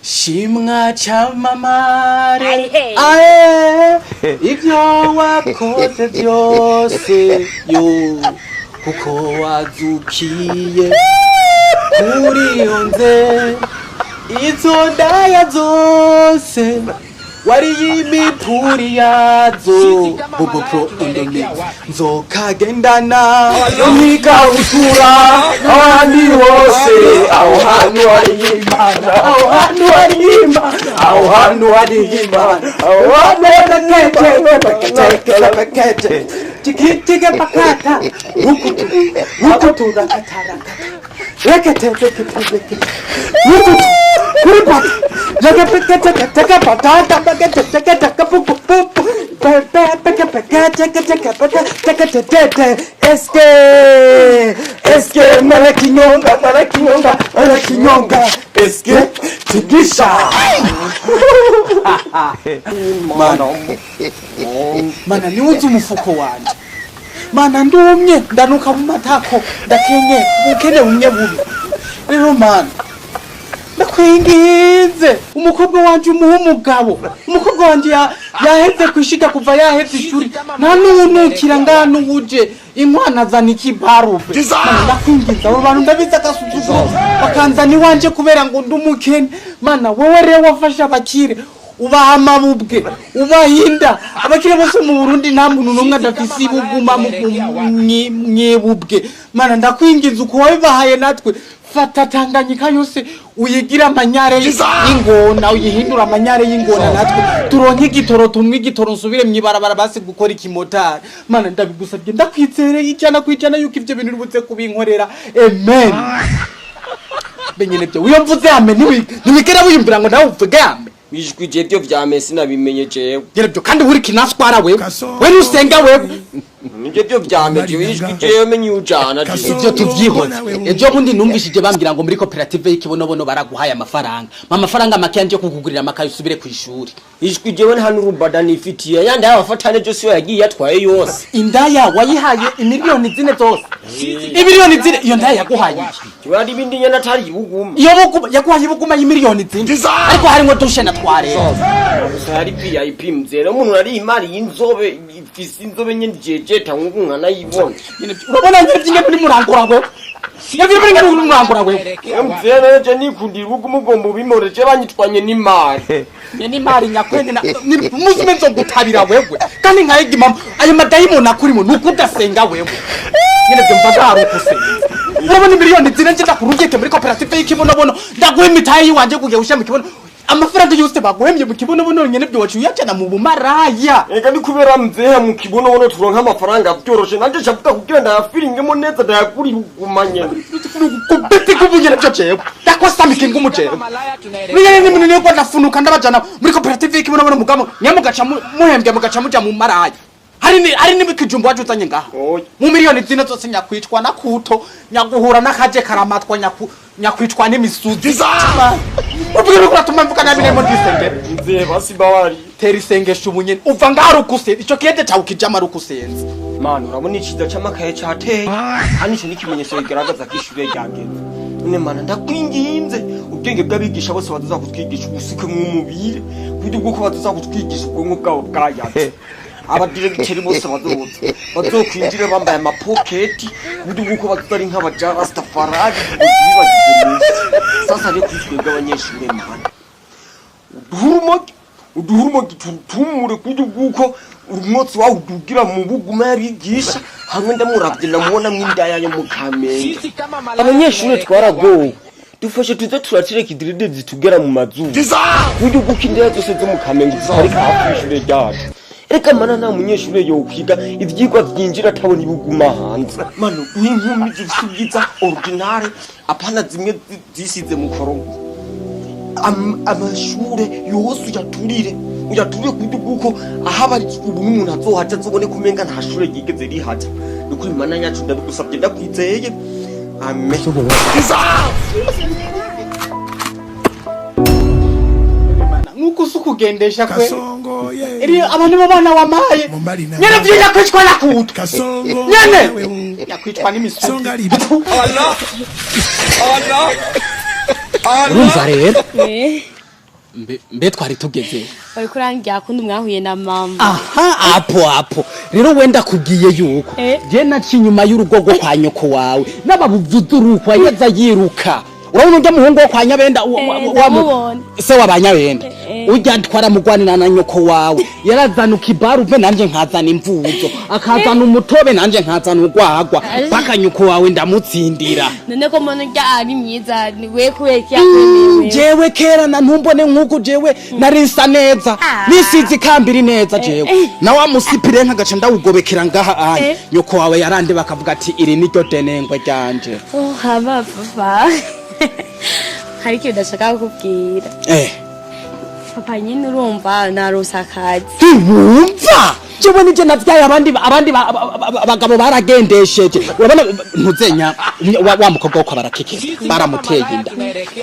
Shimwa chamamare ae ivyo wakoze byose yo kuko wazukiye kuri onze izo ndaya zose wari yimipuri yazo Bobo Pro Indomix nzokagendana ntikabutura abandi bose aho hantu hari Imana aho hantu hari Imana aho hantu hari Imana aho hantu pakete tikitike pakata huku turakatara rekete Kurpa, jaga peka patata, peka kapupu, peka eske malakinyonga, eske tigisha. Mana niwuzi umufuko wanje. Mana ndumye ndanuka mu matako ndakenye ukene umye bubi. Rero mana ndakwingize umukobwa wanje umuha umugabo umukobwa wanje yaheze kwishika kuva yaheze ishuri nta nunukira ngano uje inkwana zana ikibarufe ndakwingiza abo bantu ndabiza gasuzuguro bakanzana iwanje kubera ngo ndumukene mana wowe rero wafasha abakire ubaha amabubwe ubahinda abakire bose mu Burundi nta muntu numwe adafise ibuguma mwebubwe mana ndakwingiza uko wabibahaye natwe fata Tanganyika yose uyigira amanyare y'ingona uyihindura amanyare y'ingona natwe turonke igitoro tumwe igitoro nsubire mwibarabara basi gukora ikimotari mana ndabigusabye ndakwizere ijana kwijana yuko ivyo bintu rubutse kubinkorera amen benyene byo uyumvuze amen niwigera wiyumvira ngo nawe uvuge amen bijwije byo vya Messi nabimenye jewe gere byo kandi uri kinaswara wewe we usenga wewe nje byo vya Messi bijwije menye ujana ivyo tuvyihoze ejo bundi numvishije bambira ngo muri koperative y'ikibonobono baraguhaye amafaranga amafaranga make yanje kukugurira amakaye usubire ku ishuri ijwije we hano rubada nifitiye yandi abafatane je siyo yagiye yatwaye yose indaya wayihaye imiliyoni zine zose imiliyoni zine iyo ndaya yaguhaye twari bindi nyana tari ibuguma iyo buguma yaguhaye ibuguma y'imiliyoni zine ariko harimo dushe na tware hari VIP mzera umuntu ari imari y'inzobe ifisi inzobe nyene jejeta nk'umwana yibona urabona nyine muri murangura we yavire muri ngari murangura we mzera je nikundira ubuguma ugomba bimoreje banyitwanye n'imari n'imari nyakwende na muzime nzo gutabira wewe kandi nkayigima ayo madayimoni akurimo nukudasenga wewe nyine byo mvaga rukuse urabona imiliyoni zine nje ndakurugeke muri koperative y'ikibonobono ndaguhe imitayi wanje kugiye ushyira mu kibono amafaranga yose baguhemye mu kibonobono nyene byo wacu yacana mu bumaraya ega ni kubera mzehe mu kibonobono turonka amafaranga byoroshe nanje chavuga kugira ndayafiringemo neza ndayakuri gumanye kubete kubunyera cyo cyewe ndakosamike ngumucere niye ni munene ko ndafunuka ndabajana muri koperative y'ikibonobono mugamo nyamugaca muhembye mugaca muja mu maraya hari n'ibikijumbo wajuzanye ngaho mu miliyoni zine zose nyakwicwa na kuto nyaguhura nakaje karamatwa nyakwicwa n'imisuzi ubwira ko atuma mvuka nabine mo disengere nze basi bawari teri sengesha ubunyene uva ngaho rukuse ico kete cyawe kijama rukusenze mana urabona iciza cy'amakaye cyateye hani cyo n'ikimenyetso bigaragaza ko ishure ryagenze none mana ndakwinginze ubwenge bw'abigisha bose baduza kutwigisha ubusuke mu mubiri kuburyo bwo ko baduza kutwigisha ubwonko bwabo bwayatse abadiregiteri bose bazokwinjira bambaye amapoketi kuburyo bw'uko batari nk'abaja Rastafari bibagize sasa rero kwitwega abanyeshuri mana uduhurumo gitumure kuburyo bw'uko umwotsi wawe udugira mu buguma yabigisha hamwe ndamuravye namubona mw'indaya yo mu Kamenge abanyeshuri twaragowe dufashe tuze turatireka idiride zitugera mu mazuru kuburyo bw'uko indaya zose zo mu Kamenge zitari hafi y'ishure ryacu reka mana nta munyeshure yo kwiga ivyigwa vyinjira atabona ibuguma hanze mano inkumi zisubiza originale apana zimwe zisize mu korongo amashure yose uyaturire kuburyo bw'uko ahaba ubu n'umuntu azohaja azobone kumenga nta shure yigeze rihaja nukuri mana yacu ndabigusabye ndakwizeye amen nuko sukugendesha kwe iri abantu babana wamaye nyene byiza kwicwa na kutu nyene yakwicwa n'imisuzi Allah urumva rero mbe twari tugeze bari kurangira kundi mwahuye na mama. aha apo rero wenda kugiye yuko je naci inyuma y'urugo rwo kwa nyoko wawe n'ababuvuduruko yaza yiruka urabona ujya muhungu wo kwa Nyabenda se wabanyabenda ujya twara mugwanira na nyoko wawe yarazanuka ibaruve nanje nkazana imvuzo akazana umutobe nanje nkazana urwagwa paka nyoko wawe ndamutsindira none ko mbona ujya ari myiza we kubeka yakwemewe jewe kera na ntumbone nkuko jewe narisa neza nisizi kambiri neza jewe na wa musipire nkagaca ndawugobekera ngaha anye nyoko wawe yarande bakavuga ati iri niryo denengwe ryanje haba papa hari ikintu ndashaka kukubwira papa nyine urumva narose akazi wumva jewe nije navyaye abandi abagabo baragendesheje urabona ntuzenya wa mukobwa ko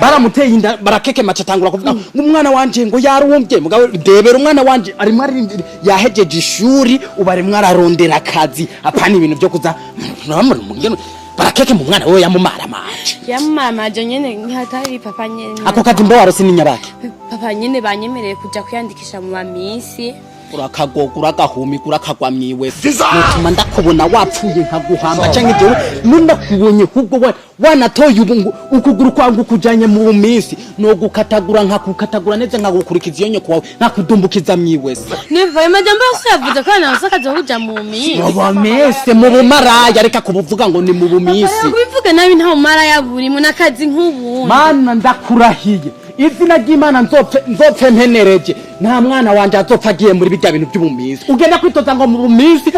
baramuteye inda barakeke macatangura kuvuga umwana wanje ngo yarumbye mugabo debera umwana wanje ari mwari yahejeje ishuri ubari mwararondera akazi apana ibintu byo kuza barakeke mu mwana wewe yamumamaje nyene ntihatari papa nyene ako kazi mbo warose ni nyabaki papa nyene banyemereye kuja kwiyandikisha mu bamisi urakagogura gahumi kurakagwa mwiwe mutuma ndakubona wapfuye nkaguhamba canke jewe nundakubonye kubwo wanatoye ukuguru kwangu kujanye mu bumisi no gukatagura nkakukatagura neze nkagukurikiza iyo nyoko wawe nakudumbukiza mwiwe niva amajambo yose yavuze ko nawe sakaje kuja mu bumisi bamese mu bumaraya reka kubuvuga ngo ni mu bumisi kubivuga nabi nta bumaraya buri mu nakazi nk'ubu mana ndakurahiye izina ry'Imana nzopfe mpenereje nta mwana wanje azopfa agiye muri bijya bintu by'ubumisi ugenda kwitoza ngo mu bumisi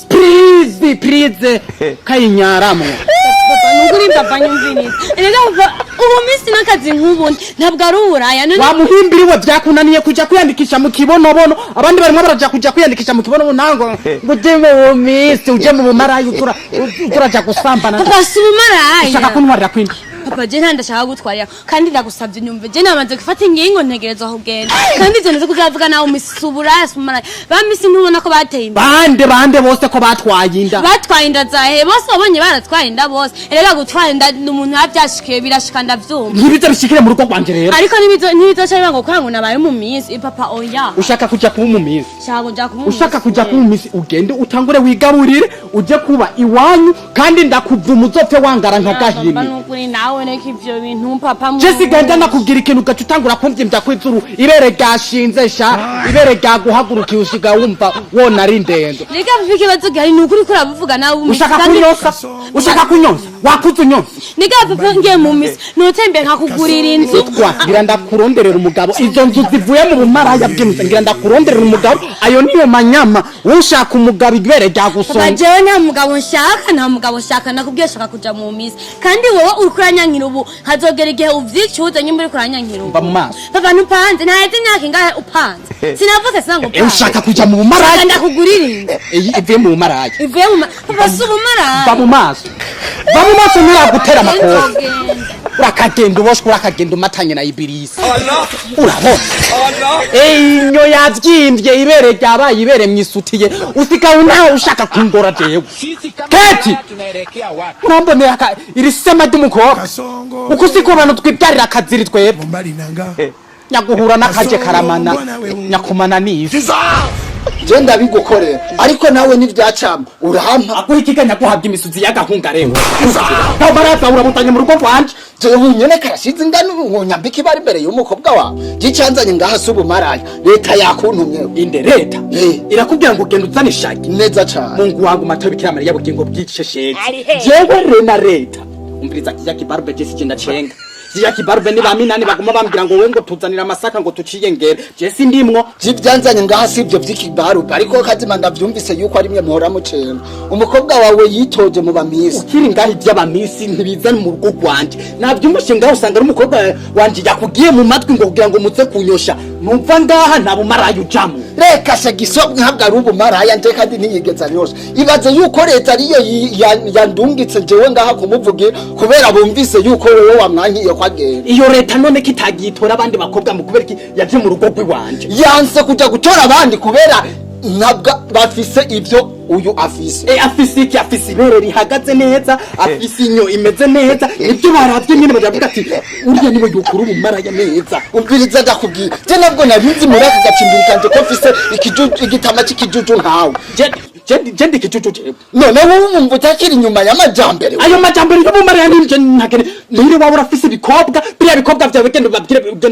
please kayinyaramwe papa nunguri papa nyumvini erega ubumisi nakazi nk'ubundi ntabwo ari uburaya none wamuhimbiriwe byakunaniye kuja kwiyandikisha mu kibonobono abandi barimo baraja kuja kwiyandikisha mu kibonobono nango ngo je mu bumisi uje mu bumaraya uturaja gusambana papa si ubumaraya ushaka kuntwarira kwindi papa je ndashaka gutwarira kandi ndagusabye nyumve je namaze gufata ingingo ntegerezwa kugenda kandi je nazo kuzavuga nawe umisubura yasumara bamisi ntubona ko bateye bande bose ko batwaye inda zahe bose babonye baratwaye inda bose erega gutwara inda n'umuntu yabyashikiye birashika ndavyumva ntibize bishikire mu rugo rwanje rero ariko nibizo cyangwa ngo kwangu nabaye mu minsi papa oya ushaka kuja kuba mu minsi ushaka kuja kuba mu minsi ugende utangure wigaburire uje kuba iwanyu kandi ndakuvuma uzopfe wangara nka gahini neka ivyo bintu papa mu Jessica genda nakubwira ikintu gacutangura kumvyimvya kwizuru ibere gashinze ibere gaguhagurukiye ushiga wumva wona ari ndendo reka bifike bazugari nukuri ko rabuvuga nawe ushaka kunyonsa wakuze unyonsa nika papa ngiye mu misi notembe nkakugurira inzu ngira ndakuronderera umugabo izo nzu zivuye mu bumaraya bw'inzu ngira ndakuronderera umugabo ayo niyo manyama ushaka umugabo ibere ryagusonga bajewe nta mugabo nshaka nakubwiye shaka kuja mu misi kandi wowe urukuranya ubu hazogera igihe uvyicuze nyimba uri kuranyankira ubu mu maso papa ntupanze ntaheze imyaka ingahe upanze sinavuze sinango upanze ushaka kuja mu bumaraya ndakugurira ivuye mu bumaraya papa si ubumaraya va mu maso ntiragutera amakosa urakagenda uboshwe urakagenda umatanye na ibirisi urabona inyo yavyimvye ibere ryabaye ibere mwisutiye usikawe nawe ushaka kungora jewe keti urambonera iri sema ry'umukobwa uko siko abantu twibyarira akaziri twebwe nyaguhura n'akaje karamana nyakumana n'ivi je ndabigukorera ariko nawe nivyacama urampa akuhikiganya guhabwa imisuzi y'agahunga rero baraza urabutanye mu rugo rwanje jewe nyene karashize ingano wonyambika ibari imbere y'umukobwa wawe gicanzanye ngaha subu maraya leta yakuntumye inde leta irakubwira ngo ugenda uzane ishaki neza cyane mungu wangu matayo bikira Mariya bugingo bw'iceshezi jewe rena leta umviriza kijya kibarbe je sikinda cenga Zia kibarbe ni baminani baguma bambira ngo we ngo tuzanira amasaka ngo tuciye ngere je sindimwo jivyanzanye ngaha sivyo vy'ikibarube ariko kazima ndavyumvise yuko ari mwe muhora mucenga umukobwa wawe yitoje mu bamisi ukiri ngaho ivy'abamisi ntibizana mu rugo rwanje navyumushe ngaho usanga ari umukobwa wanje yakugiye mu matwi ngo kugira ngo muze kunyosha numva ngaha nta bumarayo ujamo reka shagiso ntabwo ari ubumaraya nje kandi ntiyigeza yose ibaze yuko leta ariyo yandungitse jewe ngaha kumuvugira kubera bumvise yuko wowe wamwankiye iyo leta none kitagitora abandi bakobwa mu kubera ki yaje mu rugo rw'iwanje yanse kuja gutora abandi kubera ntabwo bafise ibyo uyu afise. Afise iki? Afise ibere rihagaze neza, afise inyo imeze neza, ibyo baravye nyine baravuga ati urya niwe yukuru ubumaraya neza. Umviriza ndakubwira je nabwo nabizi muri aka gacimbiri kanje ko mfise igitama cy'ikijuju nkawe. Je ndikijuju none wumva utakiri inyuma y'amajambere. Ayo majambere y'ubumaraya nije ntakene nire waba urafise ibikobwa biriya bikobwa vyawe genda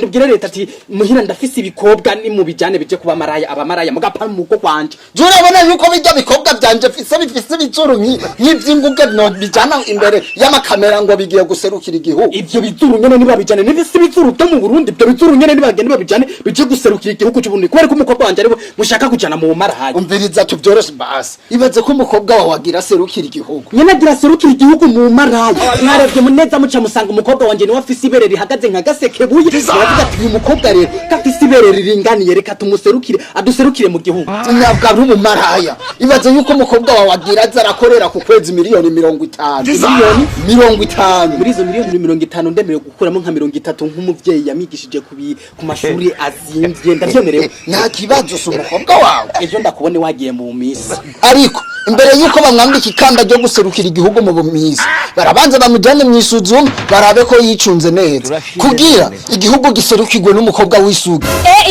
ubwire leta ati muhira ndafise ibikobwa ni mu bijane bije kuba maraya abamaraya mugapa mu rugo kwanje. Je urabona yuko bijya bikobwa byanje bifise ibizuru nk'ivyinguge no bijana imbere y'amakamera ngo bigiye guserukira igihugu. Ivyo bizuru nyene niba bijane n'ibisi bizuru byo mu Burundi ibyo bizuru nyene nibagende babijane bije guserukira igihugu cy'uburundi kubera ko umukobwa wanje aribo mushaka kujana mu maraya. Umviriza tubyoroshe basi ibaze ko umukobwa wawe agira serukira igihugu. Nyene agira serukira igihugu mu maraya. Mwarebye muneza muca musanga umukobwa wanje niwe afise ibere rihagaze nka gasekebuye. Baravuga ati uyu mukobwa rero gafise ibere riringaniye reka tumuserukire aduserukire mu gihugu. Ntabwo ari mu maraya. Ibaze yuko umukobwa wawe agira azarakorera ku kwezi miliyoni 50. Miliyoni 50. Muri izo miliyoni 50 ndemerewe gukuramo nka 30 nk'umuvyeyi yamigishije ku mashuri azimvye ndavyemerewe. Nta kibazo so umukobwa wawe. Ejo ndakubone wagiye mu misi. Ariko imbere yuko bamwambika ikamba ryo guserukira igihugu mu bumisi barabanza bamujane mu isuzuma barabe ko yicunze neza kugira igihugu giserukirwe n'umukobwa w'isugi.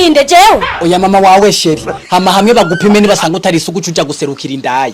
Inde jewe oya mama wawe sheri hama hamwe bagupime nibasanga utari isugu cuja guserukira indaya.